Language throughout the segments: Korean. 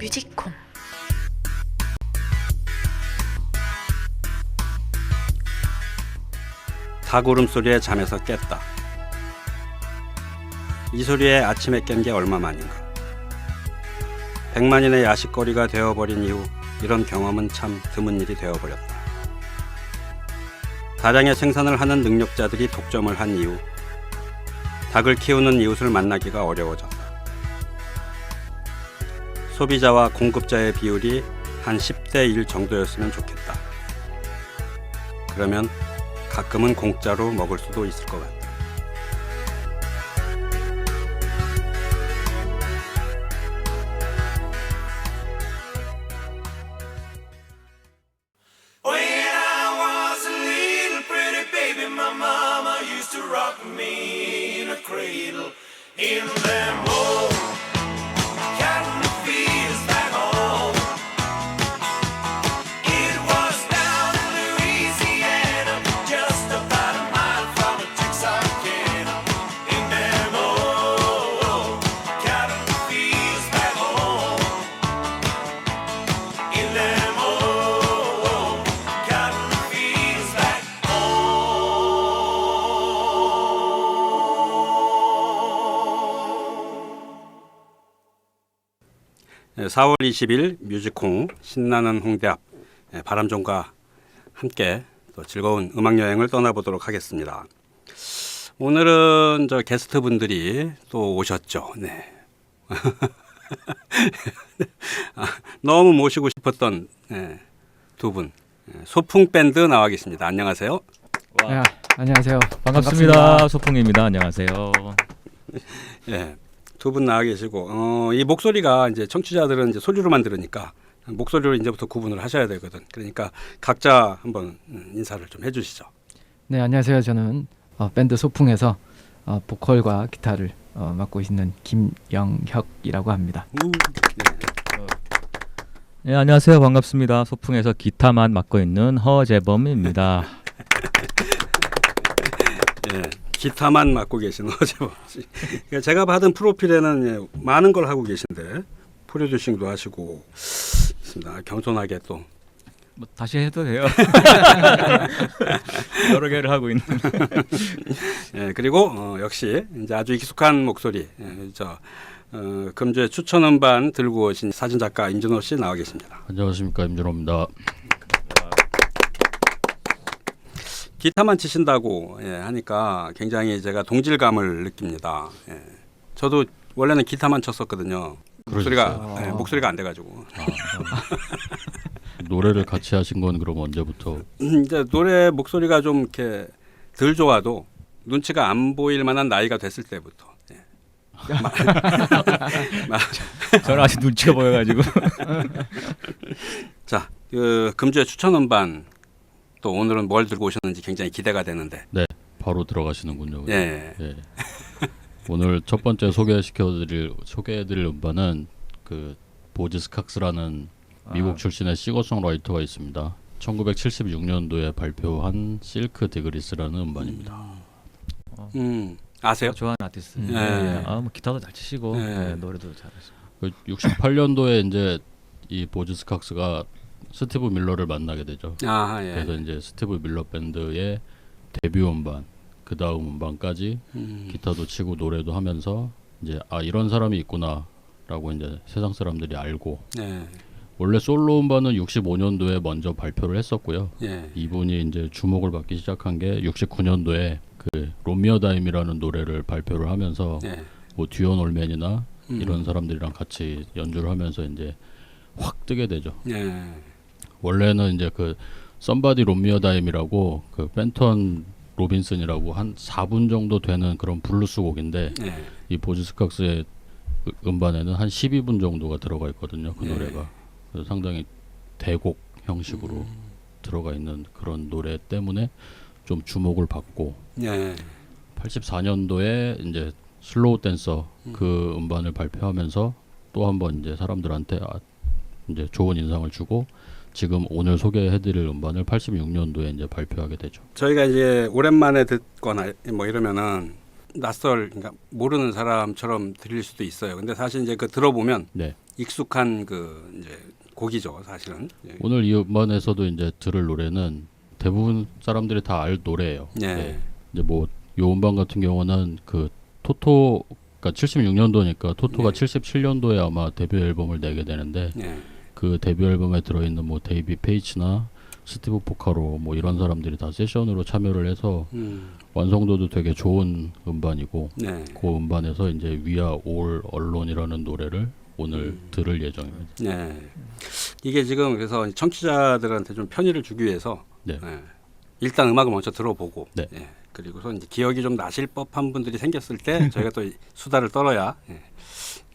뮤직홈. 닭 울음소리에 잠에서 깼다. 이 소리에 아침에 깬 게 얼마만인가. 100만인의 야식거리가 되어버린 이후 이런 경험은 참 드문 일이 되어버렸다. 다량의 생산을 하는 능력자들이 독점을 한 이후 닭을 키우는 이웃을 만나기가 어려워졌다. 소비자와 공급자의 비율이 한 10대 1 정도였으면 좋겠다. 그러면 가끔은 공짜로 먹을 수도 있을 것 같다. When I was a little pretty baby, my mama used to rock me in a cradle in them old cotton fields back home. It was down in Louisiana, just about a mile from Texarkana. In them old cotton fields back home. In them old cotton fields back home. 4월 20일 뮤직콩 신나는 홍대 앞 바람종과 함께 또 즐거운 음악 여행을 떠나보도록 하겠습니다. 오늘은 저 게스트 분들이 또 오셨죠. 네. 너무 모시고 싶었던 두 분, 소풍 밴드 나와 계십니다. 안녕하세요. 네, 안녕하세요. 반갑습니다. 소풍입니다. 안녕하세요. 예, 두 분 나와 계시고 이 목소리가 이제 청취자들은 이제 소리로만 들으니까 목소리로 이제부터 구분을 하셔야 되거든. 그러니까 각자 한번 인사를 좀 해주시죠. 네, 안녕하세요. 저는 밴드 소풍에서 보컬과 기타를 맡고 있는 김영혁이라고 합니다. 네, 안녕하세요. 반갑습니다. 소풍에서 기타만 맡고 있는 허재범입니다. 예, 기타만 맡고 계신 허재범 씨. 그러니까 제가 받은 프로필에는 많은 걸 하고 계신데 프로듀싱도 하시고 있습니다. 겸손하게 또. 뭐 다시 해도 돼요. 여러 개를 하고 있는. 예, 그리고 역시 이제 아주 익숙한 목소리. 금주에 추천 음반 들고 오신 사진작가 임준호 씨 나와 계십니다. 안녕하십니까, 임준호입니다. 기타만 치신다고 하니까 굉장히 제가 동질감을 느낍니다. 저도 원래는 기타만 쳤었거든요. 목소리가 안 돼가지고. 노래를 같이 하신 건 그럼 언제부터? 이제 노래 목소리가 좀 이렇게 덜 좋아도 눈치가 안 보일 만한 나이가 됐을 때부터. 저는 아직 눈치가 보여가지고. 자, 금주의 추천 음반 또 오늘은 뭘 들고 오셨는지 굉장히 기대가 되는데. 네, 바로 들어가시는군요. 예. 예. 오늘 첫 번째 소개해드릴 음반은 그 보즈 스캅스라는 미국 출신의 싱어송라이터가 있습니다. 1976년도에 발표한 실크 디그리스라는 음반입니다. 아세요? 좋아하는 아티스트. 네. 뭐 기타도 잘 치시고 노래도 잘하시고. 68년도에 이제 이 보즈 스캅스가 스티브 밀러를 만나게 되죠. 예. 그래서 이제 스티브 밀러 밴드의 데뷔 음반, 그 다음 음반까지 기타도 치고 노래도 하면서 이제 이런 사람이 있구나라고 이제 세상 사람들이 알고. 원래 솔로 음반은 65년도에 먼저 발표를 했었고요. 이분이 이제 주목을 받기 시작한 게 69년도에 그 로미어다임이라는 노래를 발표를 하면서 뭐 듀온 올맨이나 이런 사람들이랑 같이 연주를 하면서 이제 확 뜨게 되죠. 원래는 이제 그 Somebody 로미어다임이라고 그 펜턴 로빈슨이라고 한 4분 정도 되는 그런 블루스 곡인데 이 보즈 스캅스의 음반에는 한 12분 정도가 들어가 있거든요. 그 노래가. 그래서 상당히 대곡 형식으로 들어가 있는 그런 노래 때문에 좀 주목을 받고 84년도에 이제 슬로우 댄서 그 음반을 발표하면서 또 한번 이제 사람들한테 이제 좋은 인상을 주고 지금 오늘 소개해드릴 음반을 86년도에 이제 발표하게 되죠. 저희가 이제 오랜만에 듣거나 뭐 이러면은 그러니까 모르는 사람처럼 들릴 수도 있어요. 근데 사실 이제 그 들어보면 익숙한 그 이제 곡이죠, 사실은. 예. 오늘 이 음반에서도 이제 들을 노래는 대부분 사람들이 다 알 노래예요. 예. 네. 이제 뭐 요 음반 같은 경우는 그 토토가 76년도니까 토토가 네. 77년도에 아마 데뷔 앨범을 내게 되는데 예. 그 데뷔 앨범에 들어있는 뭐 데이비 페이치나 스티브 포카로 뭐 이런 사람들이 다 세션으로 참여를 해서 완성도도 되게 좋은 음반이고 네. 그 음반에서 이제 We Are All Alone이라는 노래를 오늘 들을 예정입니다. 네. 이게 지금 그래서 청취자들한테 좀 편의를 주기 위해서 네. 예. 일단 음악을 먼저 들어보고 네. 예. 그리고서 이제 기억이 좀 나실 법한 분들이 생겼을 때 저희가 또 수다를 떨어야 예.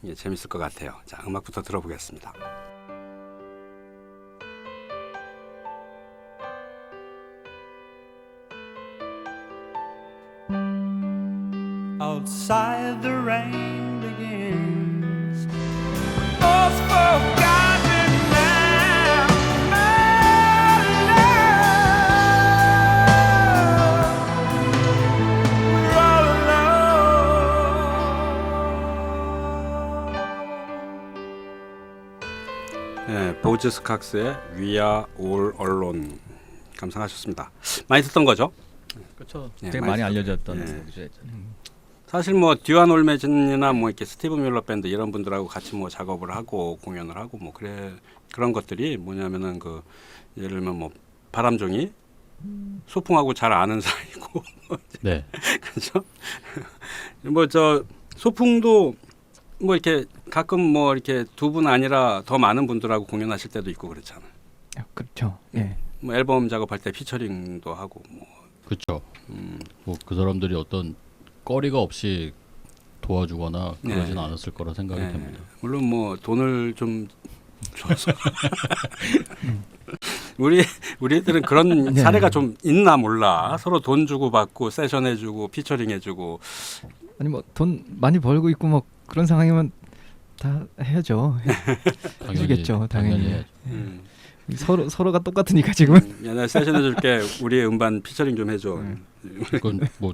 이게 재밌을 것 같아요. 자, 음악부터 들어보겠습니다. Outside the rain begins. All's forgotten now. My love, we're all alone. 예, 보즈 스캅스의 We Are All Alone 감상하셨습니다. 많이 듣던 거죠? 그렇죠. 예, 되게 많이 많이 썼죠. 알려졌던 예. 곡이죠. 사실 뭐 듀안 올메진이나 뭐 이렇게 스티브 밀러 밴드 이런 분들하고 같이 뭐 작업을 하고 공연을 하고 뭐 그런 것들이 뭐냐면은 그 예를 들면 뭐 바람종이 소풍하고 잘 아는 사이고 네. 그렇죠? 뭐 저 소풍도 뭐 이렇게 가끔 뭐 이렇게 두 분 아니라 더 많은 분들하고 공연하실 때도 있고 그렇잖아요. 그렇죠. 예. 뭐 앨범 작업할 때 피처링도 하고 뭐 그렇죠. 뭐 그 사람들이 어떤 꺼리가 없이 도와주거나 그러진 네. 않았을 거라 생각이 네. 됩니다. 물론 뭐 돈을 좀 줘서 우리 애들은 그런 네. 사례가 좀 있나 몰라. 서로 돈 주고 받고 세션 해주고 피처링 해주고. 아니 뭐 돈 많이 벌고 있고 뭐 그런 상황이면 다 해야죠. 해주겠죠, 당연히. 해야죠. 서로가 똑같으니까 지금은. 옛날 세션 해줄게. 우리의 음반 피처링 좀 해줘. 그건 뭐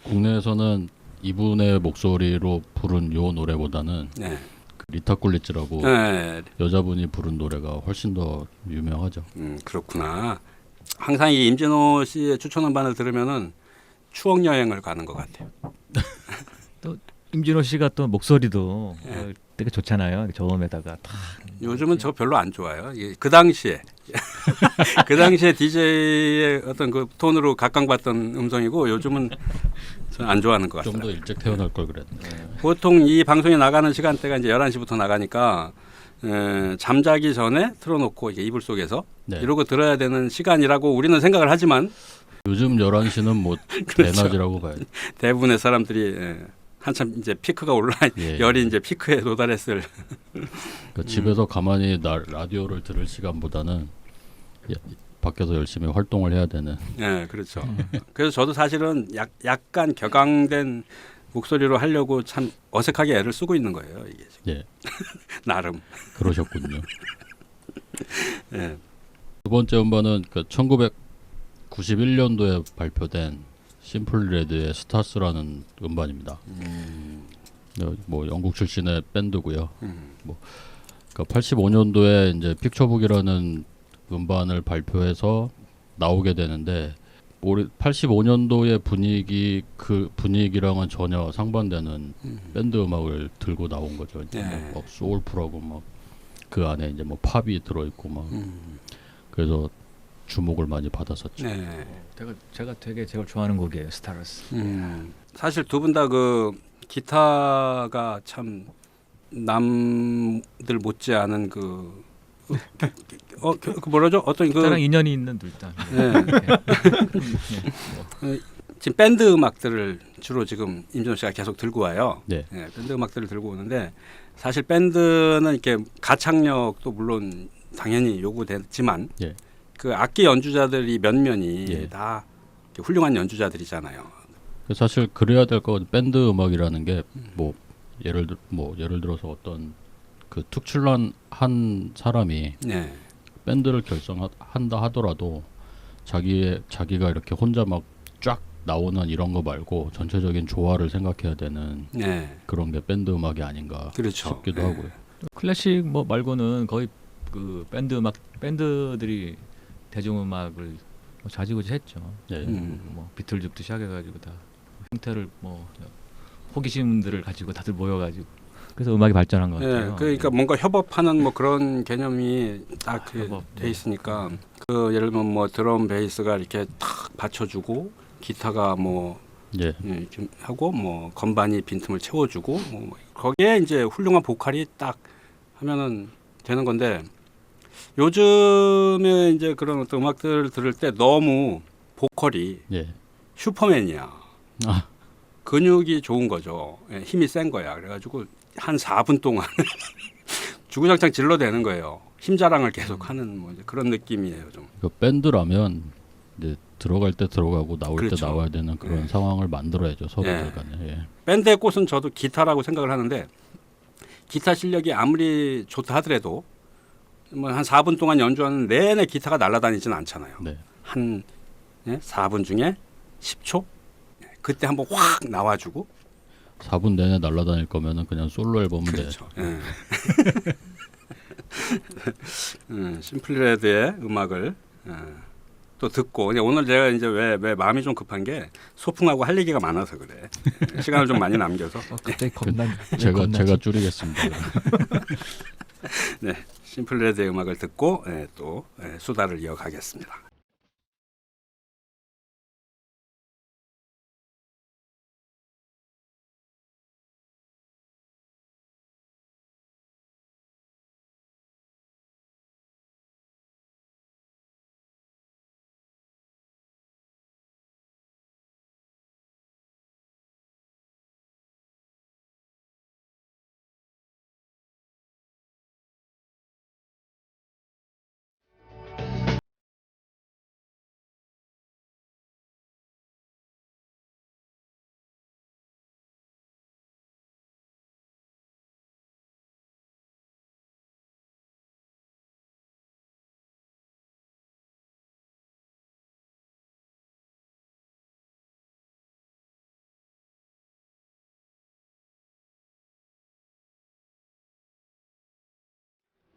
국내에서는 이분의 목소리로 부른 요 노래보다는 네. 그 리타 꿀리츠라고 네. 여자분이 부른 노래가 훨씬 더 유명하죠. 그렇구나. 항상 이 임진호 씨의 추천 음반을 들으면은 추억 여행을 가는 것 같아요. 또 임진호 씨가 또 목소리도 예. 되게 좋잖아요. 저음에다가 탁. 요즘은 저거 별로 안 좋아요. 그 당시에 그 당시에 DJ의 어떤 그 톤으로 각광받던 음성이고 요즘은 저는 안 좋아하는 것 좀 같아요. 더 일찍 태어날 걸 그랬네. 보통 이 방송이 나가는 시간대가 이제 11시부터 나가니까 잠자기 전에 틀어놓고 이게 이불 속에서 네. 이러고 들어야 되는 시간이라고 우리는 생각을 하지만 요즘 11시는 뭐 그렇죠. 대낮이라고 봐요. 대부분의 사람들이 한참 이제 피크가 올라 예, 열이 이제 피크에 도달했을 그러니까 집에서 가만히 라디오를 들을 시간보다는 밖에서 열심히 활동을 해야 되는. 예, 그렇죠. 그래서 저도 사실은 약간 격앙된 목소리로 하려고 참 어색하게 애를 쓰고 있는 거예요. 이게 지금. 예, 나름. 그러셨군요. 예. 두 번째 음반은 그 1991년도에 발표된 심플 레드의 스타스라는 음반입니다. 뭐 영국 출신의 밴드고요. 뭐 그러니까 85년도에 이제 픽처북이라는 음반을 발표해서 나오게 되는데 85년도의 그 분위기랑은 전혀 상반되는 밴드 음악을 들고 나온 거죠. 이제 네. 막 소울풀하고 막 그 안에 이제 뭐 팝이 들어있고 막 그래서 주목을 많이 받았었죠. 네. 제가 되게 제가 좋아하는 곡이에요. 스타러스. 사실 두 분 다 그 기타가 참 남들 못지않은 그 뭐라죠? 어떤 그 저랑 인연이 있는 둘 다. 지금 밴드 음악들을 주로 지금 임진호 씨가 계속 들고 와요. 네. 예, 밴드 음악들을 들고 오는데 사실 밴드는 이렇게 가창력도 물론 당연히 요구되지만 예. 그 악기 연주자들이 면면이 예. 다 이렇게 훌륭한 연주자들이잖아요. 사실 그래야 될 거 밴드 음악이라는 게 뭐 예를 들어서 어떤 그 특출난 한 사람이 네. 밴드를 결성한다 하더라도 자기가 이렇게 혼자 막 쫙 나오는 이런 거 말고 전체적인 조화를 생각해야 되는 네. 그런 게 밴드 음악이 아닌가 그렇죠. 싶기도 네. 하고요. 클래식 뭐 말고는 거의 그 밴드 음악 밴드들이 대중음악을 뭐 좌지우지했죠. 예. 뭐 비틀즈부터 시작해가지고 다 형태를 뭐 호기심들을 가지고 다들 모여가지고 그래서 음악이 발전한 것 같아요. 그러니까 뭔가 협업하는 뭐 그런 개념이 딱 협업, 돼 네. 있으니까 그 예를 들면 뭐 드럼 베이스가 이렇게 탁 받쳐주고 기타가 뭐 예. 좀 하고 뭐 건반이 빈틈을 채워주고 뭐 거기에 이제 훌륭한 보컬이 딱 하면은 되는 건데 요즘에 이제 그런 어떤 음악들 들을 때 너무 보컬이 예. 슈퍼맨이야. 아, 근육이 좋은 거죠. 예, 힘이 센 거야. 그래가지고 한 4분 동안 주구장창 질러대는 거예요. 힘 자랑을 계속하는 뭐 이제 그런 느낌이에요. 좀. 그 밴드라면 이제 들어갈 때 들어가고 나올 그렇죠. 때 나와야 되는 그런 예. 상황을 만들어야죠 서로들 예. 간에. 예. 밴드의 꽃은 저도 기타라고 생각을 하는데 기타 실력이 아무리 좋다 하더라도 뭐 한 4분 동안 연주하는 내내 기타가 날아다니지는 않잖아요. 네. 한 4분 중에 10초 그때 한번 확 나와주고 4분 내내 날아다닐 거면은 그냥 솔로 앨범은 그렇죠. 돼야죠. 예. 심플레드의 음악을 또 듣고 근데 오늘 제가 이제 왜 마음이 좀 급한 게 소풍하고 할 얘기가 많아서 그래. 시간을 좀 많이 남겨서 갑자기 제가 줄이겠습니다. 네, 심플레드의 음악을 듣고 또 수다를 이어가겠습니다.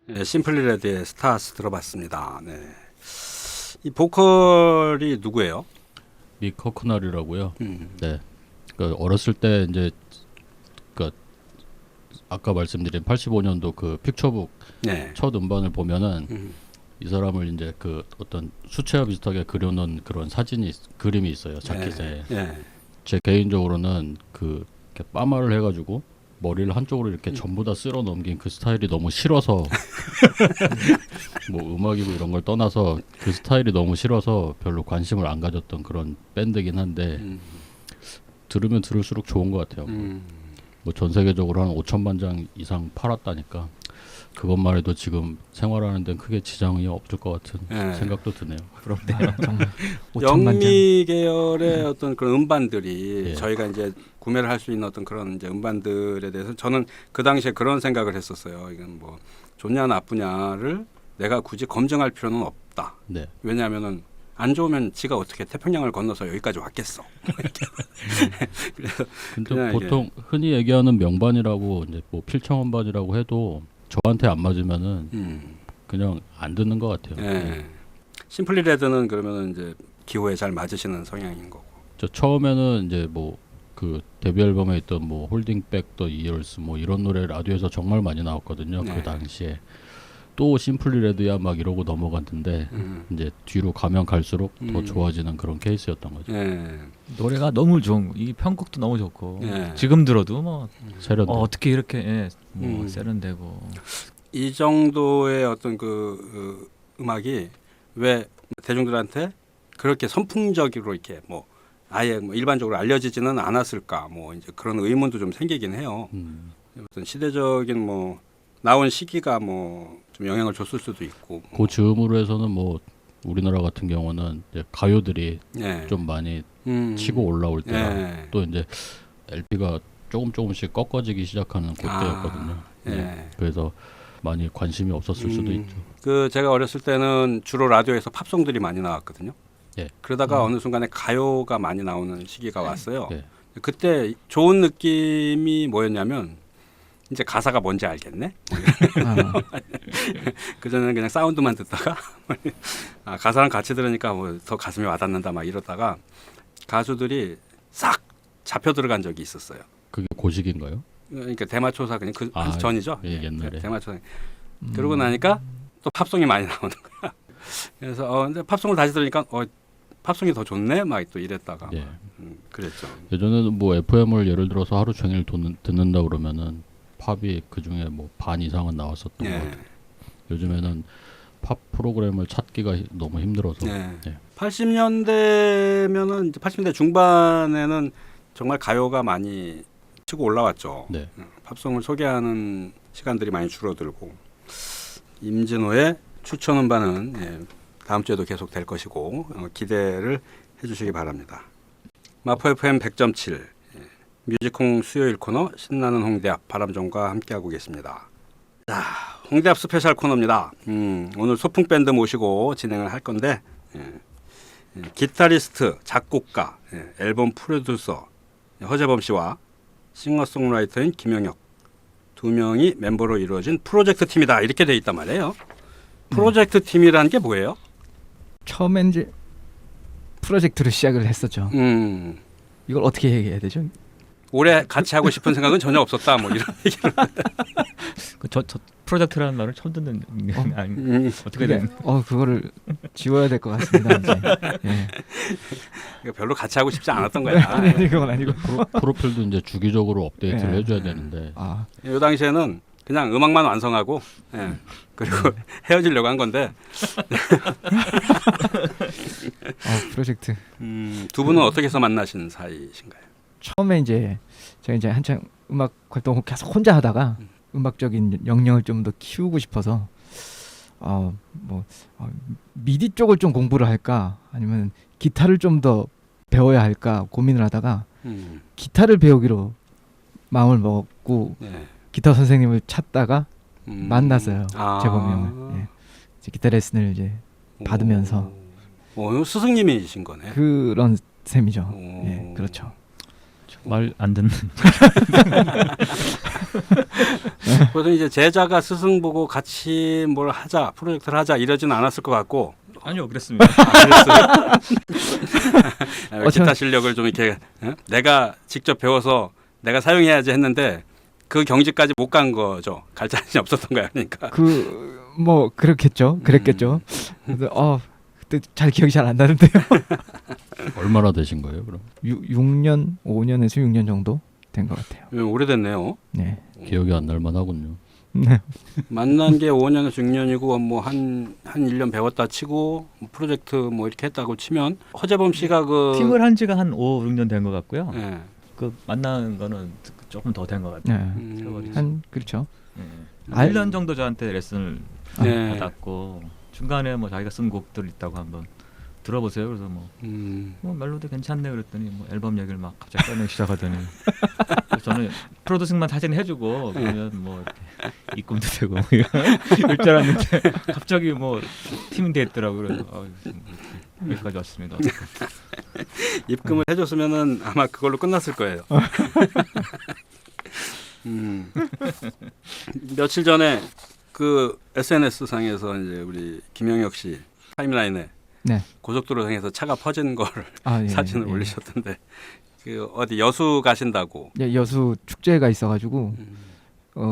네, 심플레드의 스타스 들어봤습니다. 네. 이 보컬이 누구예요? 믹 커크널이라고요. 음. 네. 그 어렸을 때 이제 그 아까 말씀드린 85년도 그 픽처북 네. 첫 음반을 보면은 음. 이 사람을 이제 그 어떤 수채화 비슷하게 그려놓은 그런 그림이 있어요 자켓에. 네. 제 개인적으로는 그 이렇게 빠마를 해가지고 머리를 한쪽으로 이렇게 전부 다 쓸어 넘긴 그 스타일이 너무 싫어서 뭐 음악이고 이런 걸 떠나서 그 스타일이 너무 싫어서 별로 관심을 안 가졌던 그런 밴드긴 한데 들으면 들을수록 좋은 것 같아요. 뭐 전 세계적으로 한 5천만 장 이상 팔았다니까 그것만 해도 지금 생활하는 데는 크게 지장이 없을 것 같은 네. 생각도 드네요. 부럽네요. 정말 5천만 장. 영미 계열의 어떤 그런 음반들이 예. 저희가 이제 구매를 할 수 있는 어떤 그런 이제 음반들에 대해서 저는 그 당시에 그런 생각을 했었어요. 이건 뭐 좋냐 나쁘냐를 내가 굳이 검증할 필요는 없다. 네. 왜냐하면은 안 좋으면 지가 어떻게 태평양을 건너서 여기까지 왔겠어. 그래서 근데 그냥 보통 흔히 얘기하는 명반이라고 이제 뭐 필청음반이라고 해도 저한테 안 맞으면은 그냥 안 듣는 것 같아요. 예. 심플리 레드는 그러면은 이제 기호에 잘 맞으시는 성향인 거고. 저 처음에는 이제 뭐 그 데뷔 앨범에 있던 뭐 홀딩 백 더 이어스 뭐 이런 노래 라디오에서 정말 많이 나왔거든요. 네. 그 당시에 또 심플리 레드야 막 이러고 넘어갔는데 이제 뒤로 가면 갈수록 더 좋아지는 그런 케이스였던 거죠. 예. 노래가 너무 좋은 이 편곡도 너무 좋고 예. 지금 들어도 뭐 세련돼. 어떻게 이렇게 뭐 세련되고 이 정도의 어떤 그 음악이 왜 대중들한테 그렇게 선풍적으로 이렇게 뭐 아예 뭐 일반적으로 알려지지는 않았을까 뭐 이제 그런 의문도 좀 생기긴 해요. 어떤 시대적인 뭐 나온 시기가 뭐 좀 영향을 줬을 수도 있고. 그 즈음으로 해서는 뭐 우리나라 같은 경우는 이제 가요들이 예. 좀 많이 치고 음. 올라올 때라 예. 또 이제 LP가 조금씩 꺾어지기 시작하는 그때였거든요. 예. 그래서 많이 관심이 없었을 수도 있죠. 그 제가 어렸을 때는 주로 라디오에서 팝송들이 많이 나왔거든요. 예. 그러다가 어느 순간에 가요가 많이 나오는 시기가 왔어요. 예. 그때 좋은 느낌이 뭐였냐면 이제 가사가 뭔지 알겠네. 아, 그 전에는 그냥 사운드만 듣다가 아, 가사랑 같이 들으니까 뭐 더 가슴이 와닿는다 막 이러다가 가수들이 싹 잡혀 들어간 적이 있었어요. 그게 고식인가요? 그러니까 대마초사 그냥 그 아, 전이죠. 예, 옛날에. 대마초사. 그러고 나니까 또 팝송이 많이 나오는 거야. 그래서 근데 팝송을 다시 들으니까 팝송이 더 좋네 막 또 이랬다가 예. 그랬죠. 예전에는 뭐 FM을 예를 들어서 하루 종일 듣는다 그러면은 팝이 그 중에 뭐 반 이상은 나왔었던 예. 것 같아요. 요즘에는 팝 프로그램을 찾기가 너무 힘들어서. 네. 예. 80년대면은 이제 80년대 중반에는 정말 가요가 많이 치고 올라왔죠. 네. 팝송을 소개하는 시간들이 많이 줄어들고 임진호의 추천 음반은 다음 주에도 계속 될 것이고 기대를 해주시기 바랍니다. 마포 FM 100.7 뮤직콩 수요일 코너 신나는 홍대 앞 바람종과 함께하고 계십니다. 자, 홍대 앞 스페셜 코너입니다. 오늘 소풍 밴드 모시고 진행을 할 건데 기타리스트, 작곡가, 앨범 프로듀서 허재범 씨와 싱어송라이터인 김영혁 두 명이 멤버로 이루어진 프로젝트 팀이다 이렇게 돼 있단 말이에요. 프로젝트 팀이라는 게 뭐예요? 처음엔 이제 프로젝트로 시작을 했었죠. 이걸 어떻게 얘기해야 되죠? 올해 같이 하고 싶은 생각은 전혀 없었다 뭐 이런 얘기를. 저 프로젝트라는 말을 처음 듣는 아니 어떻게 그게, 된? 그거를 지워야 될 것 같습니다. 이제. 예. 그러니까 별로 같이 하고 싶지 않았던 거야. 아니, 그건 아니고. 프로필도 이제 주기적으로 업데이트를 예. 해줘야 되는데 아, 이 당시에는 그냥 음악만 완성하고 그리고 헤어지려고 한 건데 프로젝트. 두 분은 어떻게 해서 만나신 사이신가요? 처음에 이제 제가 이제 한창 음악 활동을 계속 혼자 하다가 음악적인 역량을 좀 더 키우고 싶어서 미디 쪽을 좀 공부를 할까 아니면 기타를 좀 더 배워야 할까 고민을 하다가 기타를 배우기로 마음을 먹고 네. 기타 선생님을 찾다가 만났어요. 아. 재범이 형을. 예. 이제 기타 레슨을 이제 받으면서 스승님이신 거네. 그런 셈이죠. 오. 예, 그렇죠. 말 안 듣는. 그래서 이제 제자가 스승 보고 같이 뭘 하자, 프로젝트를 하자 이러지는 않았을 것 같고. 아니요, 그랬습니다. 그랬어요. 기타 실력을 좀 이렇게 내가 직접 배워서 내가 사용해야지 했는데 그 경지까지 못 간 거죠. 갈 자신이 없었던 거야, 그러니까. 그렇겠죠. 그랬겠죠. 그래서 그때 잘 기억이 잘 안 나는데요. 얼마나 되신 거예요, 그럼? 6년, 5년에서 6년 정도 된 것 같아요. 오래됐네요. 네. 기억이 안 날 만하군요. 네. 만난 게 5년에서 6년이고 뭐 한 1년 배웠다 치고 뭐 프로젝트 뭐 이렇게 했다고 치면 허재범 씨가 그 팀을 한 지가 한 5, 6년 된 것 같고요. 예. 그 만나는 거는 조금 더 된 것 같아요. 네. 음. 한 그렇죠. 예. 1년 정도 저한테 레슨을 네. 받았고 중간에 뭐 자기가 쓴 곡들 있다고 한번 들어보세요. 그래서 뭐 멜로디 괜찮네 그랬더니 뭐 앨범 얘기를 막 갑자기 꺼내기 시작하더니 그래서 저는 프로듀싱만 사진 해주고 그러면 뭐 이렇게 입금도 되고 이럴 줄 알았는데 갑자기 뭐 팀이 됐더라고요. 그래서 여기까지 왔습니다. 입금을 해줬으면은 아마 그걸로 끝났을 거예요. 며칠 전에 그 SNS 상에서 이제 우리 김영혁 씨 타임라인에 네. 고속도로 상에서 차가 퍼진 걸 예, 사진을 올리셨던데 그 어디 여수 가신다고. 예, 여수 축제가 있어가지고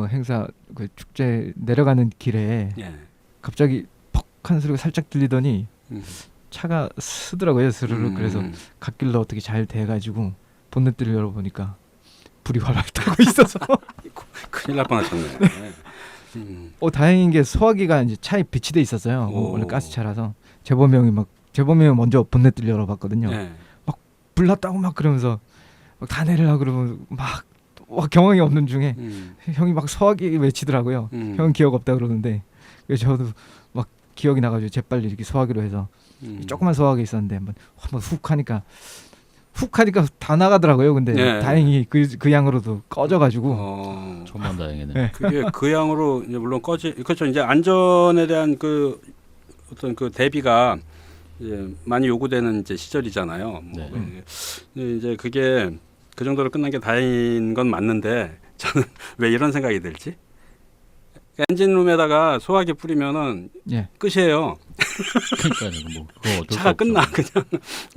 행사 그 축제 내려가는 길에 예. 갑자기 퍽한 소리가 살짝 들리더니 음. 차가 쓰더라고요. 스르륵. 그래서 갓길로 어떻게 잘 돼가지고 본넷들을 열어보니까 불이 활활 타고 있어서 큰일 날 뻔하셨네. 다행인 게 소화기가 이제 차에 비치돼 있었어요. 오. 원래 가스차라서 재범이 형이 먼저 본넷들 열어봤거든요. 예. 불났다고 막 그러면서 막 다 내리려고 그러면 막 경황이 없는 중에 형이 막 소화기 외치더라고요. 형은 기억 없다 그러는데 그래서 저도 막 기억이 나가지고 재빨리 이렇게 소화기로 해서 조그만 소화기 있었는데 한번 훅 하니까 다 나가더라고요. 근데 네. 다행히 그 양으로도 꺼져가지고 천만다행이네. 네. 그게 그 양으로 이제 물론 그렇죠. 이제 안전에 대한 그 어떤 그 대비가 이제 많이 요구되는 이제 시절이잖아요. 네. 이제 그게 그 정도로 끝난 게 다행인 건 맞는데 저는 왜 이런 생각이 들지? 엔진룸에다가 소화기 뿌리면은 예. 끝이에요. 그러니까요. 뭐 그거 어쩔 수 차가 없죠. 끝나 그냥.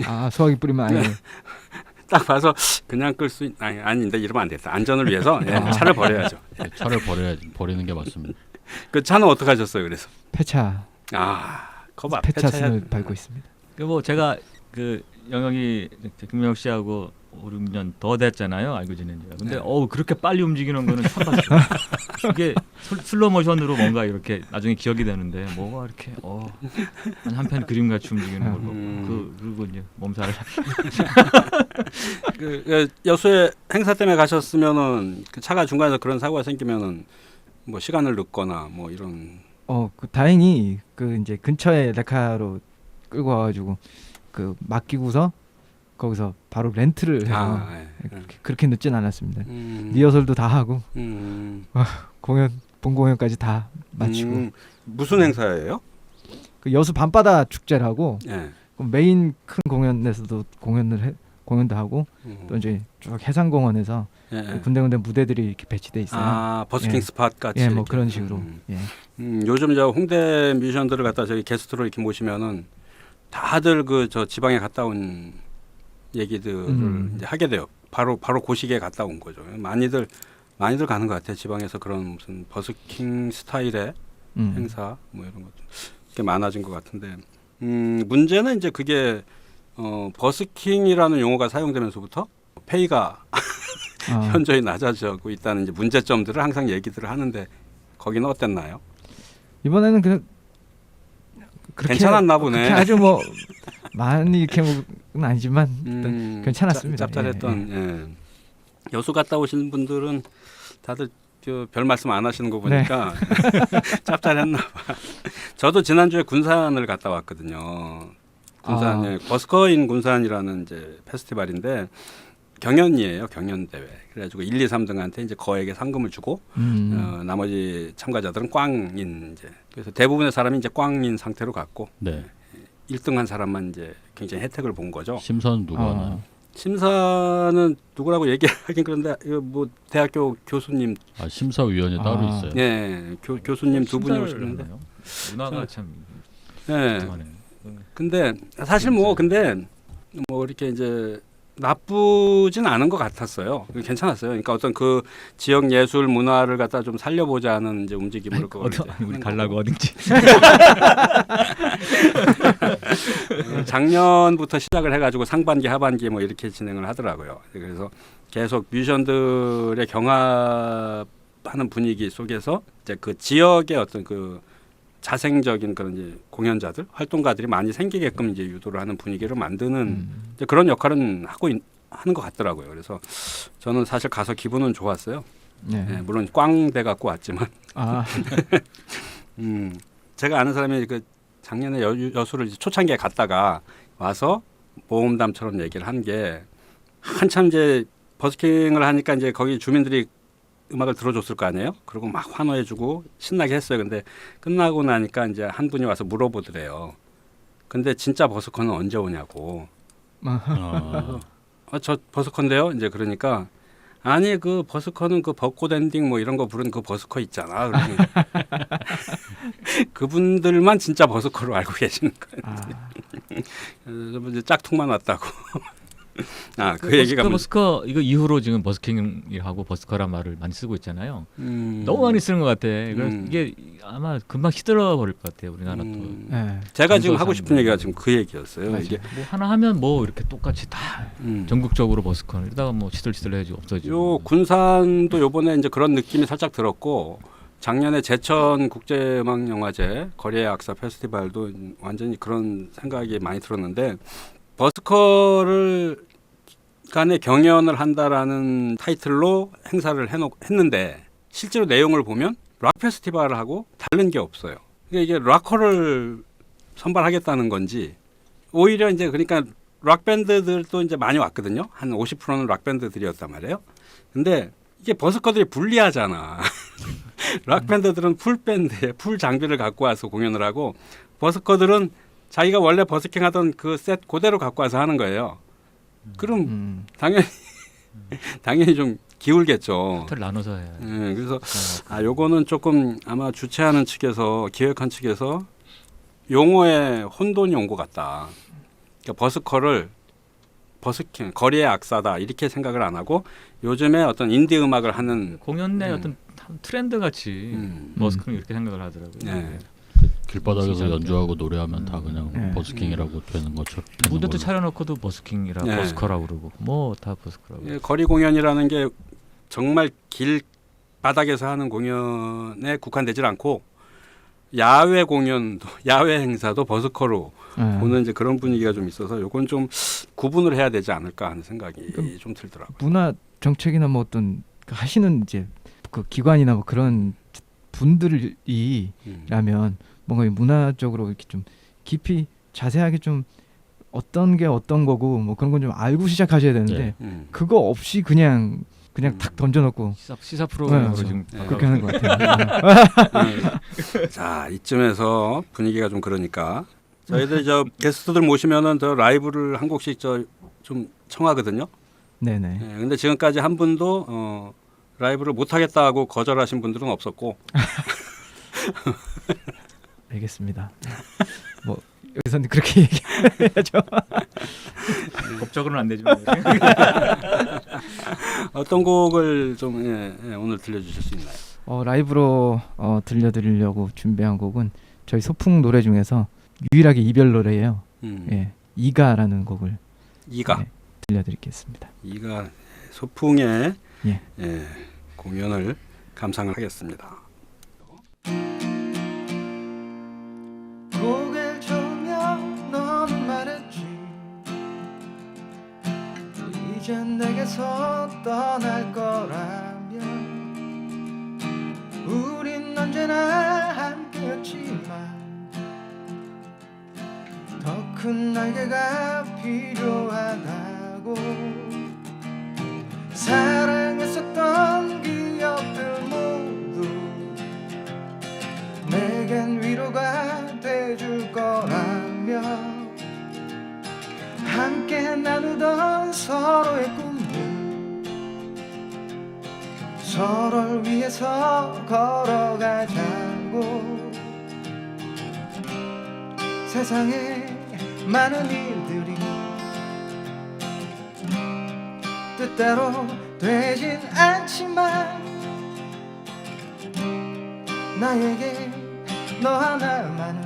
아 소화기 뿌리면 아예 딱 봐서 그냥 끌 수 아닌데 이러면 안 되겠다. 안전을 위해서 차를 버려야죠. 네, 차를 버리는 게 맞습니다. 그 차는 어떻게 하셨어요? 그래서 폐차 거봐 폐차선을 밟고 있습니다. 뭐 제가 그 영영이 김명욱 씨하고 5, 6년 더 됐잖아요. 알고 지낸 지가. 근데 네. 그렇게 빨리 움직이는 거는 처음 봤어요. 이게 슬로우 모션으로 뭔가 이렇게 나중에 기억이 되는데 뭐가 이렇게 한편 그림 같이 움직이는 걸로 그리고 이제 몸살을 그 여수에 행사 때문에 가셨으면은 그 차가 중간에서 그런 사고가 생기면은 뭐 시간을 늦거나 뭐 이런 그 다행히 그 이제 근처에 레카로 끌고 와가지고 그 맡기고서 거기서 바로 렌트를 해서 그렇게 늦진 않았습니다. 리허설도 다 하고 본 공연까지 다 마치고. 무슨 행사예요? 그 여수 밤바다 축제라고 예. 그 메인 큰 공연에서도 공연도 하고 또 이제 쭉 해상공원에서 군데군데 무대들이 이렇게 배치돼 있어요. 버스킹 스팟 같이. 예, 뭐 그런 식으로. 예. 요즘 저 홍대 뮤지션들을 갖다 저기 게스트로 이렇게 모시면은 다들 그 저 지방에 갔다 온 얘기들을 이제 하게 돼요. 바로 그 시기에 갔다 온 거죠. 많이들 가는 것 같아요. 지방에서 그런 무슨 버스킹 스타일의 행사 뭐 이런 것도 꽤 많아진 것 같은데 문제는 이제 그게 버스킹이라는 용어가 사용되면서부터 페이가 현저히 낮아지고 있다는 이제 문제점들을 항상 얘기들을 하는데 거기는 어땠나요? 이번에는 그렇게 괜찮았나 보네. 그렇게 아주 뭐 많이 이렇게 뭐는 아니지만 일단 괜찮았습니다. 짭짤했던. 예. 여수 갔다 오신 분들은 다들 별 말씀 안 하시는 거 보니까 짭짤했나 봐. 저도 지난주에 군산을 갔다 왔거든요. 군산에 버스커인 군산이라는 이제 페스티벌인데 경연이에요. 경연 대회. 그래가지고 1, 2, 3등한테 이제 거액의 상금을 주고 나머지 참가자들은 꽝인 이제 그래서 대부분의 사람이 이제 꽝인 상태로 갔고 네. 1등한 사람만 이제 굉장히 혜택을 본 거죠. 심사는 누가 하나요? 심사는 누구라고 얘기하긴 그런데 이거 뭐 대학교 교수님. 심사위원이 따로 있어요. 네, 교수님 두 분이 오시는데. 문화가 참. 네. 근데 사실 근데 이렇게 이제 나쁘진 않은 것 같았어요. 괜찮았어요. 그러니까 어떤 그 지역 예술 문화를 갖다 좀 살려보자는 이제 움직임으로 우리 갈라고 어딘지. 작년부터 시작을 해가지고 상반기, 하반기 뭐 이렇게 진행을 하더라고요. 그래서 계속 뮤지션들의 경합하는 분위기 속에서 이제 그 지역의 어떤 그 자생적인 그런 이제 공연자들, 활동가들이 많이 생기게끔 이제 유도를 하는 분위기를 만드는 이제 그런 역할은 하는 것 같더라고요. 그래서 저는 사실 가서 기분은 좋았어요. 네, 물론 꽝대 갖고 왔지만. 제가 아는 사람이 그 작년에 여수를 이제 초창기에 갔다가 와서 모험담처럼 얘기를 한 게 한참 이제 버스킹을 하니까 이제 거기 주민들이 음악을 들어줬을 거 아니에요? 그리고 막 환호해주고 신나게 했어요. 근데 끝나고 나니까 이제 한 분이 와서 물어보더래요. 근데 진짜 버스커는 언제 오냐고. 저 버스커인데요. 이제 그러니까 아니 그 버스커는 그 벚꽃 엔딩 뭐 이런 거 부른 그 버스커 있잖아. 그분들만 진짜 버스커로 알고 계시는 거예요. 이제 짝퉁만 왔다고. 그 얘기가 버스커 이거 이후로 지금 버스킹이하고 버스커란 말을 많이 쓰고 있잖아요. 너무 많이 쓰는 것 같아. 이게 아마 금방 시들어 버릴 것 같아요. 우리나라도. 제가 지금 하고 싶은 얘기가 지금 그 얘기였어요. 이게 뭐 하나 하면 뭐 이렇게 똑같이 다 전국적으로 버스커 이러다가 뭐 시들시들해지고 없어지고. 요 군산도 요번에 이제 그런 느낌이 살짝 들었고 작년에 제천 국제음악영화제 거리의 악사 페스티벌도 완전히 그런 생각이 많이 들었는데 버스커를 간의 경연을 한다라는 타이틀로 행사를 했는데 실제로 내용을 보면 락 페스티벌하고 다른 게 없어요. 그러니까 이게 락커를 선발하겠다는 건지 오히려 이제 그러니까 락 밴드들도 이제 많이 왔거든요. 한 50%는 락 밴드들이었단 말이에요. 근데 이게 버스커들이 불리하잖아. 락 밴드들은 풀 밴드에 풀 장비를 갖고 와서 공연을 하고 버스커들은 자기가 원래 버스킹 하던 그 셋 그대로 갖고 와서 하는 거예요. 그럼 당연히 당연히 좀 기울겠죠. 틀 나눠서 해야 돼. 그래서 요거는 조금 아마 주최하는 측에서 기획한 측에서 용어에 혼돈이 온 것 같다. 그러니까 버스킹 거리의 악사다 이렇게 생각을 안 하고 요즘에 어떤 인디 음악을 하는 공연 내 어떤 트렌드 같이 버스킹 이렇게 생각을 하더라고요. 네. 길바닥에서 진짜 연주하고 노래하면 다 그냥 네. 버스킹이라고 되는 것처럼. 되는 무대도 걸로. 차려놓고도 버스킹이라 네. 버스커라고 그러고 뭐 다 버스커라고. 예, 거리 공연이라는 게 정말 길 바닥에서 하는 공연에 국한되질 않고 야외 공연도 야외 행사도 버스커로 보는 이제 그런 분위기가 좀 있어서 요건 좀 구분을 해야 되지 않을까 하는 생각이 좀 들더라고요. 문화 정책이나 뭐 어떤 하시는 이제 그 기관이나 뭐 그런 분들이라면 뭔가 문화적으로 이렇게 좀 깊이 자세하게 좀 어떤 게 어떤 거고 뭐 그런 건 좀 알고 시작하셔야 되는데 그거 없이 그냥 탁 던져놓고 시사 프로그램으로 네, 지금 그렇게 하는 것 같아요. 자 이쯤에서 분위기가 좀 그러니까 저희들 저 게스트들 모시면은 더 라이브를 한 곡씩 좀 청하거든요. 네네. 예, 근데 지금까지 한 분도 라이브를 못 하겠다고 거절하신 분들은 없었고. 알겠습니다. 뭐 여기서는 그렇게 얘기해야죠. 법적으로는 안 되지만 어떤 곡을 좀 오늘 들려주실 수 있나요? 라이브로 들려드리려고 준비한 곡은 저희 소풍 노래 중에서 유일하게 이별 노래예요. 예, 이가라는 곡을 이가 네, 들려드리겠습니다. 이가 소풍의 예. 공연을 감상을 하겠습니다. 고개를 저으며 너는 말했지 이젠 내게서 떠날 거라면 우린 언제나 함께였지만 더 큰 날개가 필요하다고 사랑했었던 기억들 모두 내겐 위로가 돼줄 거라며 함께 나누던 서로의 꿈들 서로를 위해서 걸어가자고 세상에 많은 일들이 뜻대로 되진 않지만 나에게 너 하나만은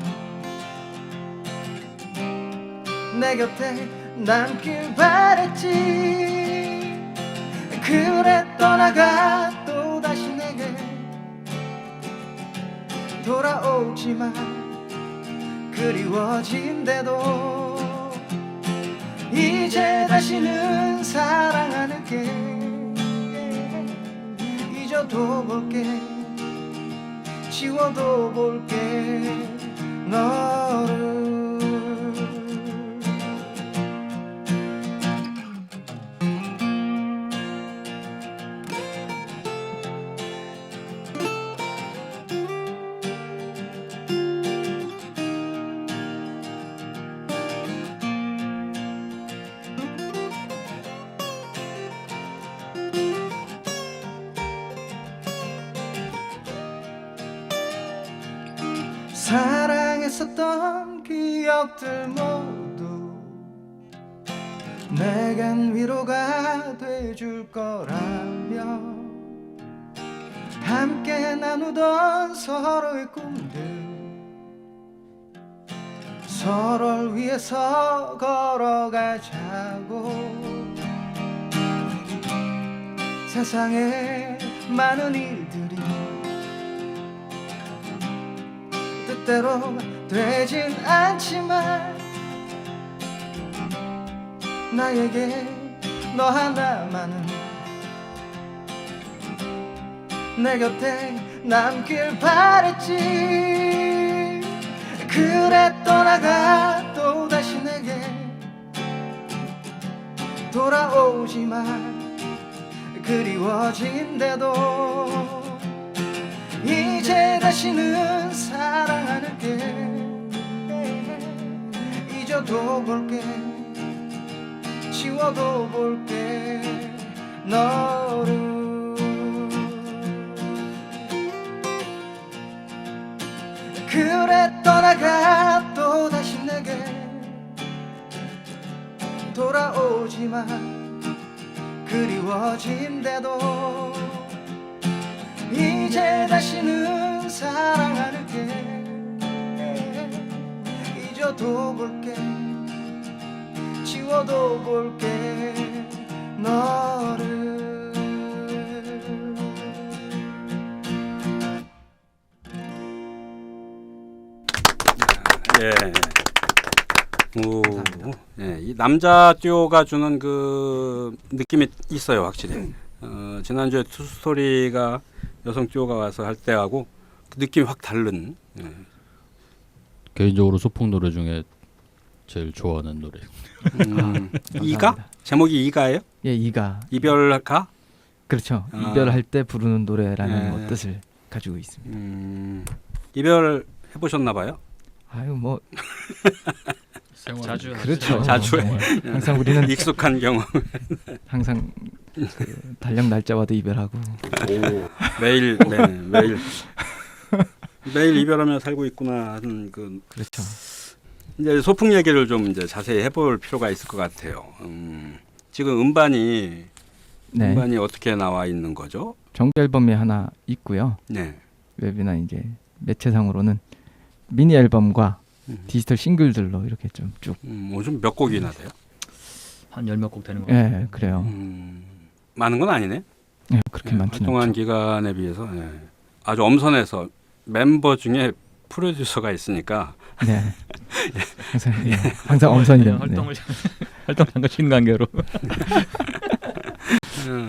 내 곁에 남길 바랬지 그래 떠나가 또다시 내게 돌아오지만 그리워진대도 이제 다시는 사랑하는게 잊어도 볼게 지워도 볼게 너를 사랑했었던 기억들 모두 내겐 위로가 돼줄 거라며 함께 나누던 서로의 꿈들 서로를 위해서 걸어가자고 세상에 많은 일들이 뜻대로 되진 않지만 나에게 너 하나만은 내 곁에 남길 바랬지 그래 떠나가 또다시 내게 돌아오지만 그리워진대도 이제 다시는 사랑하는게 잊어도 볼게 지워도 볼게 너를 그래 떠나가 또다시 내게 돌아오지만 그리워진대도 이제 다시는 사랑 않을게 잊어도 볼게 지워도 볼게 너를 예. 오, 예, 이 남자 듀오가 주는 그 느낌이 있어요, 확실히. 지난주에 투스토리가 여성 듀오가 와서 할 때하고 그 느낌이 확 다른. 예. 개인적으로 소풍 노래 중에 제일 좋아하는 노래. 이가? 제목이 이가예요? 예, 이가 이별가? 그렇죠. 아. 이별할 때 부르는 노래라는 예. 뜻을 가지고 있습니다. 이별 해보셨나 봐요? 아유 뭐 자주 그렇죠. 자주 네. 항상 우리는 익숙한 경험. 항상 그 달력 날짜와도 이별하고 매일 매일 매일 이별하며 살고 있구나 하는 그 그렇죠. 이제 소풍 얘기를 좀 이제 자세히 해볼 필요가 있을 것 같아요. 지금 음반이 네. 어떻게 나와 있는 거죠? 정규 앨범이 하나 있고요. 네. 웹이나 이제 매체상으로는 미니 앨범과 디지털 싱글들로 이렇게 좀 쭉. 요즘 몇 곡이나 돼요? 한 10몇 곡 되는 거 같아요. 예, 그래요. 많은 건 아니네. 예, 그렇게 많지는 활동한 않죠. 기간에 비해서 아주 엄선해서 멤버 중에 프로듀서가 있으니까 네. 항상 엄선이요. 네. 활동을 활동 잠깐 쉬는 관계로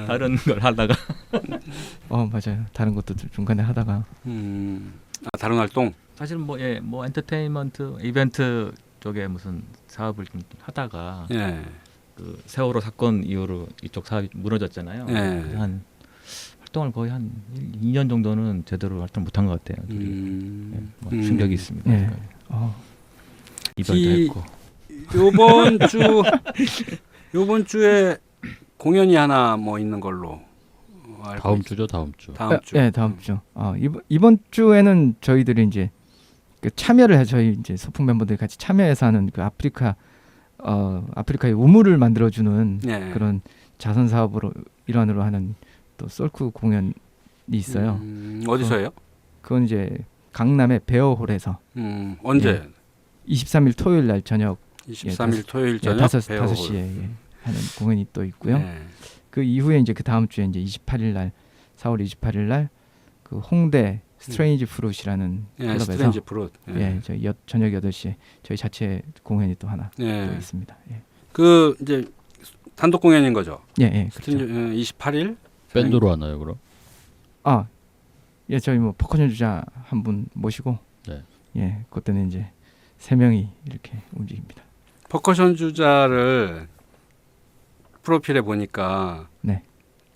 다른 걸 하다가 맞아요. 다른 것도 중간에 하다가 다른 활동. 사실 뭐 엔터테인먼트 이벤트 쪽에 무슨 사업을 좀 하다가 예. 그 세월호 사건 이후로 이쪽 사업이 무너졌잖아요. 예. 그래서 한 활동을 거의 한 2년 정도는 제대로 활동 못한 것 같아요. 뭐 충격이 있습니다. 예. 이별도 했고. 요번 주에 공연이 하나 뭐 있는 걸로 알고 다음 주죠, 다음 주. 다음 주. 네, 다음 주. 이번 주에는 저희들이 이제 그 참여를 해 저희 이제 소풍 멤버들이 같이 참여해서 하는 그 아프리카의 우물을 만들어주는 네. 그런 자선 사업으로 일환으로 하는 또 솔크 공연이 있어요. 어디서요? 그건 이제 강남의 베어홀에서 언제? 23일 토요일 날 저녁 23일 토요일 저녁 5시에 하는 공연이 또 있고요. 네. 그 이후에 이제 그 다음 주에 이제 28일 날 4월 28일 날 그 홍대 스트레인지 프루트이라는 클럽에서 스트레인지 프루트. 저희 저녁 8시에 저희 자체 공연이 또 하나 또 있습니다. 예. 그 이제 단독 공연인 거죠. 그렇죠. 스트레인지 28일 밴드로 하나요, 그럼? 저희 뭐 퍼커션 주자 한 분 모시고 네. 그때는 이제 3명이 이렇게 움직입니다. 퍼커션 주자를 프로필에 보니까 네.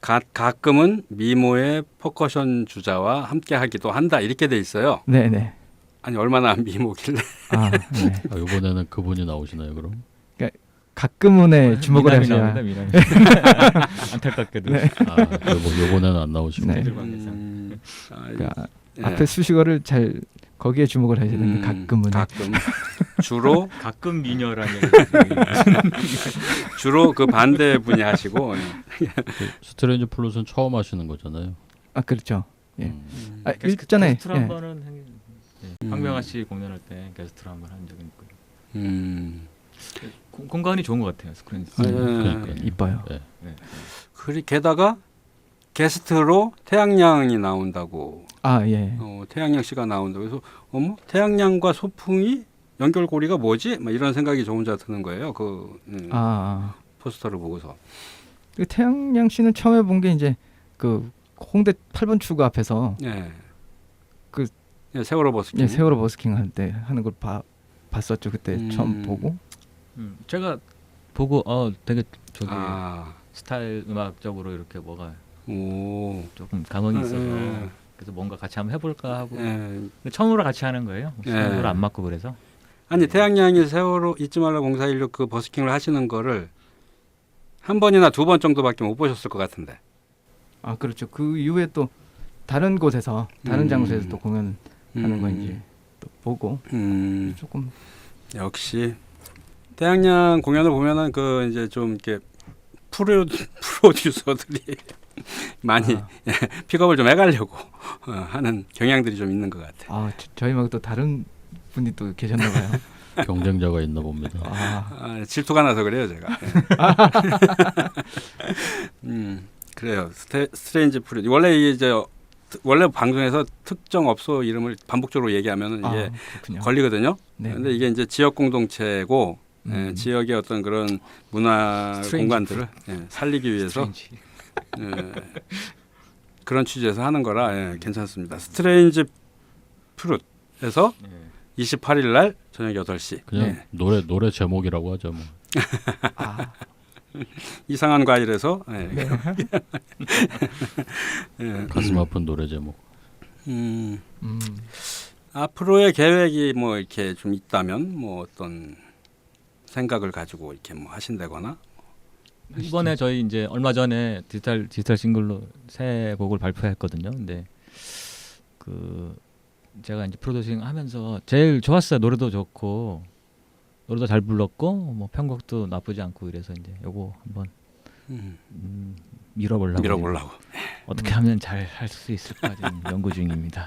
가끔은 미모의 퍼커션 주자와 함께 하기도 한다 이렇게 돼 있어요. 네. 아니 얼마나 미모길래? 네. 이번에는 그분이 나오시나요, 그럼? 가끔은에 주목을 미남이 하셔야. 나옵니다, 미남이. 안타깝게도. 네. 요번에는 안 나오시고. 네. 그러니까 앞에 수식어를 잘 거기에 주목을 하셔야 되는데 가끔은. 가끔 주로 가끔 미녀라는 주로 그 반대 분이 하시고 스트레인지 플루스는 처음 하시는 거잖아요. 그렇죠. 예. 일전에 일전에 게스트로 한 번은 황명아 씨 공연할 때 게스트로 한 번 한 적이 있고요. 공간이 좋은 것 같아요. 스크린. 그러니까 이뻐요. 네. 게다가 게스트로 태양양이 나온다고. 예. 태양양 씨가 나온다고 해서 태양양과 소풍이 연결고리가 뭐지? 막 이런 생각이 저 혼자 드는 거예요. 그 포스터를 보고서. 그 태양양 씨는 처음 해본 게 이제 그 홍대 8번 출구 앞에서 세월호 버스킹. 세월호 버스킹 할 때 하는 걸 봤었죠. 그때 처음 보고. 제가 보고 되게 저기 아. 스타일 음악적으로 이렇게 뭐가 오. 조금 감흥이 있어서 네. 그래서 뭔가 같이 한번 해볼까 하고 네. 근데 처음으로 같이 하는 거예요. 서로 안 맞고 그래서. 아니 태양양이 세월호 잊지 말라 0416 그 버스킹을 하시는 거를 한 번이나 두 번 정도밖에 못 보셨을 것 같은데. 아 그렇죠. 그 이후에 또 다른 곳에서 다른 장소에서 또 공연하는 거 이제 또 보고 조금 역시 태양양 공연을 보면은 그 이제 좀 이렇게 프로듀서들이 많이 픽업을 좀 해가려고 하는 경향들이 좀 있는 것 같아요. 아 저희 말고 또 다른 분이 또 계셨나 봐요. 경쟁자가 있나 봅니다. 질투가 나서 그래요 제가. 그래요. 스트레인지 프로듀 원래 이제 원래 방송에서 특정 업소 이름을 반복적으로 얘기하면은 이게 그렇군요. 걸리거든요. 네. 근데 이게 이제 지역 공동체고 지역의 어떤 그런 문화 스트레인지 공간들을 살리기 위해서 그런 취지에서 하는 거라 괜찮습니다. 스트레인지 프룻에서 28일 날 저녁 8시. 그냥 노래 제목이라고 하죠. 뭐. 이상한 과일에서 가슴 아픈 노래 제목. 앞으로의 계획이 뭐 이렇게 좀 있다면 뭐 어떤 생각을 가지고 이렇게 뭐 하신다거나. 이번에 저희 이제 얼마 전에 디지털 싱글로 새 곡을 발표했거든요. 근데 그 제가 이제 프로듀싱 하면서 제일 좋았어요. 노래도 좋고 노래도 잘 불렀고 뭐 편곡도 나쁘지 않고 이래서 이제 요거 한번 밀어보려고 어떻게 하면 잘 할 수 있을까 지금 연구 중입니다.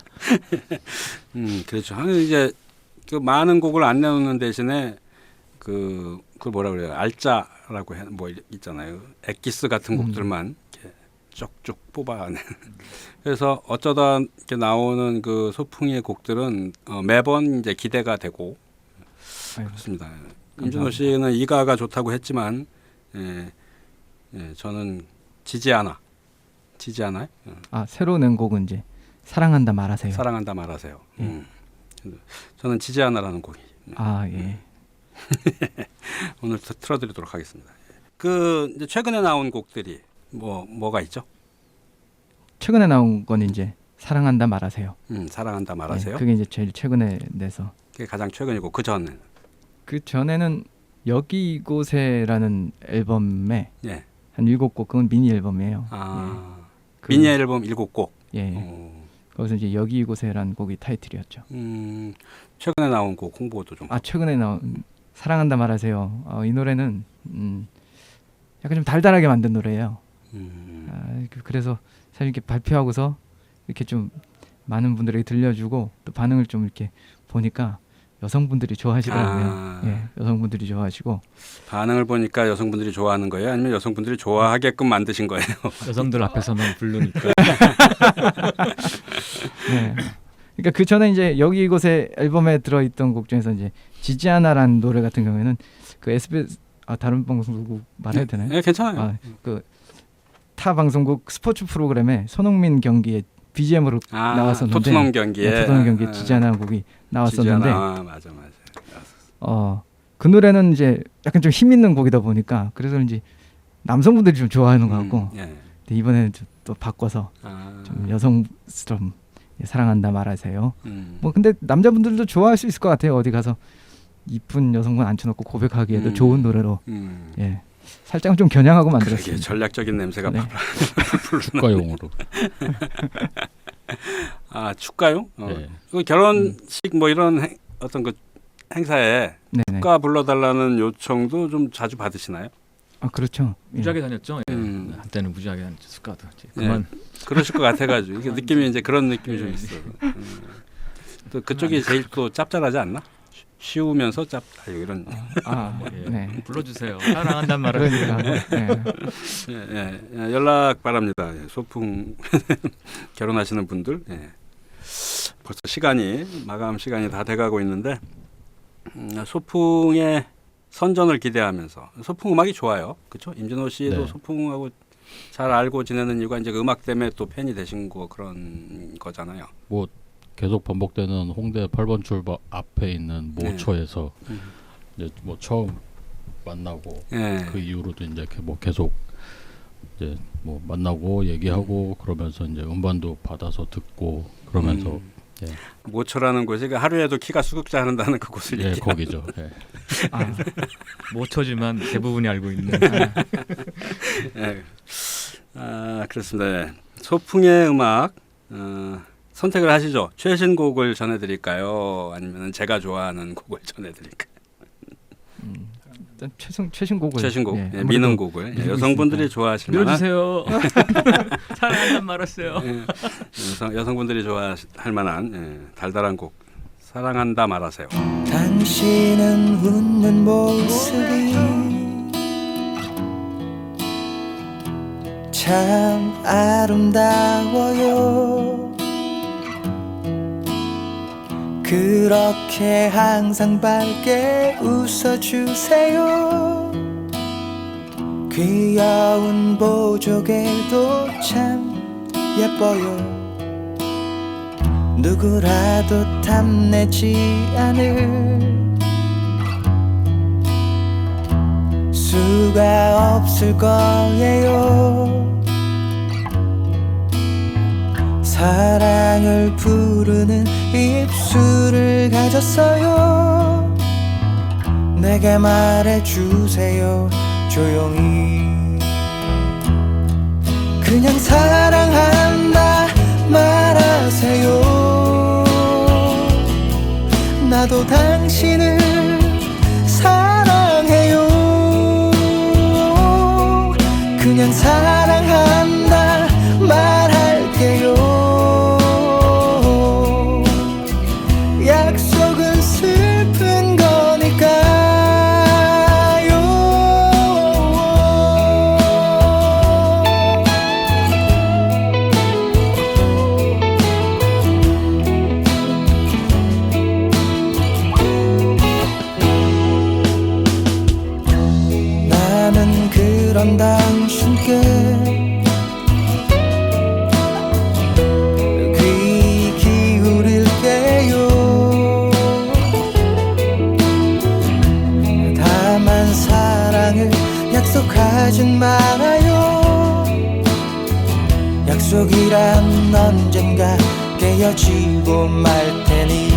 그렇죠. 이제 그 많은 곡을 안 내놓는 대신에 그걸 뭐라 그래요? 알짜라고 뭐 있잖아요. 엑기스 같은 곡들만 이렇게 쭉쭉 뽑아내. 그래서 어쩌다 이렇게 나오는 그 소풍의 곡들은 매번 이제 기대가 되고 그렇습니다. 임준호 씨는 이가가 좋다고 했지만 저는 지지 않아요. 새로 낸 곡은 이제 사랑한다 말하세요. 사랑한다 말하세요. 저는 지지 않아라는 곡이. 예. 오늘 틀어드리도록 하겠습니다. 그 이제 최근에 나온 곡들이 뭐가 있죠? 최근에 나온 건 이제 사랑한다 말하세요. 사랑한다 말하세요. 그게 이제 제일 최근에 내서. 그게 가장 최근이고 그 전에는. 그 전에는 여기 이곳에라는 앨범에 예. 한 7곡 그건 미니 앨범이에요. 미니 앨범 7곡. 예. 거기서 이제 여기 이곳에라는 곡이 타이틀이었죠. 최근에 나온 곡 홍보도 좀. 최근에 나온 사랑한다 말하세요. 이 노래는 약간 좀 달달하게 만든 노래예요. 그래서 사실 이렇게 발표하고서 이렇게 좀 많은 분들에게 들려주고 또 반응을 좀 이렇게 보니까 여성분들이 좋아하시더라고요. 여성분들이 좋아하시고. 반응을 보니까 여성분들이 좋아하는 거예요? 아니면 여성분들이 좋아하게끔 만드신 거예요? 여성들 앞에서만 부르니까. 네. 그러니까 그 전에 이제 여기 이곳에 앨범에 들어있던 곡 중에서 이제 지지 않아라는 노래 같은 경우에는 그 SBS 다른 방송국 말해도 되나요? 네, 괜찮아요. 그 타 방송국 스포츠 프로그램에 손흥민 경기에 BGM으로 나왔었는데 토트넘 경기에 지지 않아 곡이 나왔었는데 맞아. 그 노래는 이제 약간 좀 힘 있는 곡이다 보니까 그래서 이제 남성분들이 좀 좋아하는 것 같고 근데 이번에는 또 바꿔서 좀 여성스러운 사랑한다 말하세요. 뭐 근데 남자분들도 좋아할 수 있을 것 같아요. 어디 가서 이쁜 여성분 앉혀놓고 고백하기에도 좋은 노래로 살짝은 좀 겨냥하고 만들었어요. 전략적인 냄새가 축가용으로. 축가용? 네. 그 결혼식 뭐 이런 어떤 그 행사에 축가 불러달라는 요청도 좀 자주 받으시나요? 그렇죠. 무지하게 다녔죠. 한때는 무지하게 다녔죠. 축가도. 그만. 그러실 것 같아가지고 이게 느낌이 이제 그런 느낌이 좀 있어. 또 그쪽이 제일 또 짭짤하지 않나? 쉬우면서 이런. 불러주세요. 사랑한단 말을. 연락 바랍니다. 소풍 결혼하시는 분들. 벌써 마감 시간이 다 돼가고 있는데 소풍의 선전을 기대하면서 소풍 음악이 좋아요. 그렇죠? 임준호 씨도 소풍하고 잘 알고 지내는 이유가 이제 그 음악 때문에 또 팬이 되신 거 그런 거잖아요. 뭐 계속 반복되는 홍대 8번 출구 앞에 있는 모처에서 이제 뭐 처음 만나고 그 이후로도 이제 뭐 계속 이제 뭐 만나고 얘기하고 그러면서 이제 음반도 받아서 듣고 그러면서 예, 모초라는 곳이 그 하루에도 키가 수극자 하는다는 그 곳을 예, 얘기하는. 거기죠. 예. 아, 모초지만 대부분이 알고 있는. 예. 그렇습니다. 예. 소풍의 음악 선택을 하시죠. 최신곡을 전해드릴까요? 아니면 제가 좋아하는 곡을 전해드릴까요? 일단 최신곡을 최신곡, 예, 예, 아무래도 민음곡을 밀고 여성분들이 있으니까. 좋아하실 만한 밀어주세요. 사랑한단 말았어요. 여성분들이 좋아할 만한 달달한 곡 사랑한다 말하세요. 당신은 웃는 모습이 참 아름다워요. 그렇게 항상 밝게 웃어주세요. 귀여운 보조개도 참 예뻐요. 누구라도 탐내지 않을 수가 없을 거예요. 사랑을 부르는 입술을 가졌어요. 내게 말해주세요 조용히. 그냥 사랑한다 말하세요. 나도 당신을 사랑해요. 그냥 사랑한다 말할게요. 약속은 슬픈 거니까요. 나는 그런 당신께 귀 기울일게요. 다만 사랑을 약속하진 말아요. 약속이란 언젠가 깨어지고 말 테니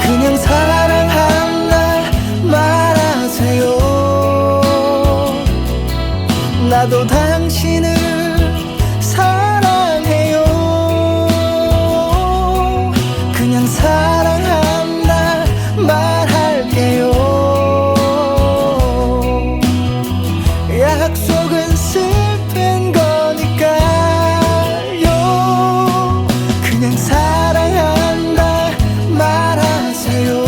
그냥 사랑한다 말하세요. 나도 당신을 사랑해요. 그냥 사랑한다 말할게요. 약속은 슬픈 거니까요. 그냥 사랑한다 말하세요.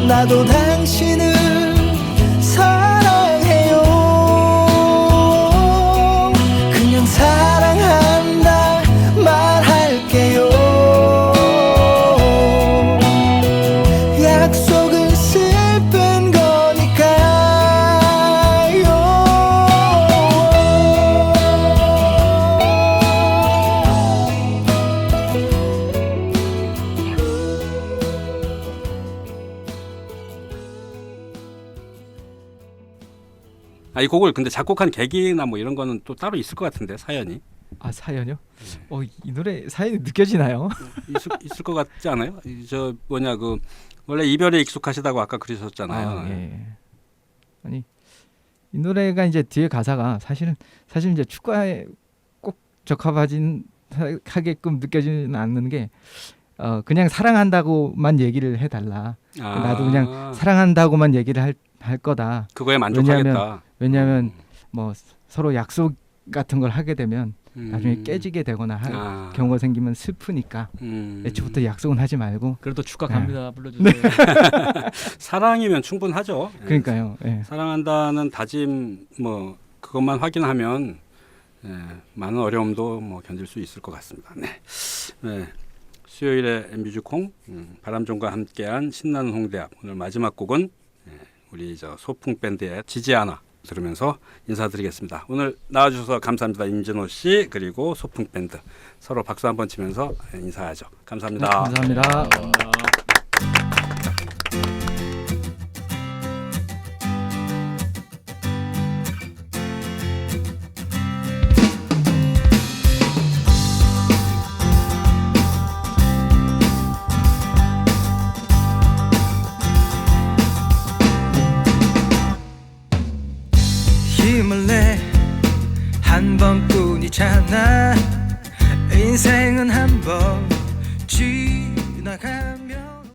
나도 당신을 사랑해요. 그냥 사랑한다 말할게요. 약속은 슬픈 거니까요. 이 곡을 근데 작곡한 계기나 뭐 이런 거는 또 따로 있을 것 같은데 사연이 아 사연요? 이 노래 사연이 느껴지나요? 있을 것 같지 않아요? 저 뭐냐 그 원래 이별에 익숙하시다고 아까 그러셨잖아요. 예. 아니 이 노래가 이제 뒤에 가사가 사실 이제 축가에 꼭 적합하진 하게끔 느껴지는 않는 게 그냥 사랑한다고만 얘기를 해달라. 나도 그냥 사랑한다고만 얘기를 할 거다. 그거에 만족하겠다. 왜냐하면 뭐 서로 약속 같은 걸 하게 되면 나중에 깨지게 되거나 할 경우가 생기면 슬프니까 애초부터 약속은 하지 말고. 그래도 축가 갑니다. 불러주세요. 사랑이면 충분하죠. 그러니까요. 예. 사랑한다는 다짐 뭐 그것만 확인하면 많은 어려움도 뭐 견딜 수 있을 것 같습니다. 네. 수요일에 뮤직콩 바람종과 함께한 신나는 홍대 앞 오늘 마지막 곡은 우리 저 소풍 밴드의 지지 않아 들으면서 인사드리겠습니다. 오늘 나와주셔서 감사합니다. 임진호 씨 그리고 소풍 밴드 서로 박수 한번 치면서 인사하죠. 감사합니다. 네, 감사합니다. 힘을 내 한 번뿐이잖아 인생은 한 번 지나가면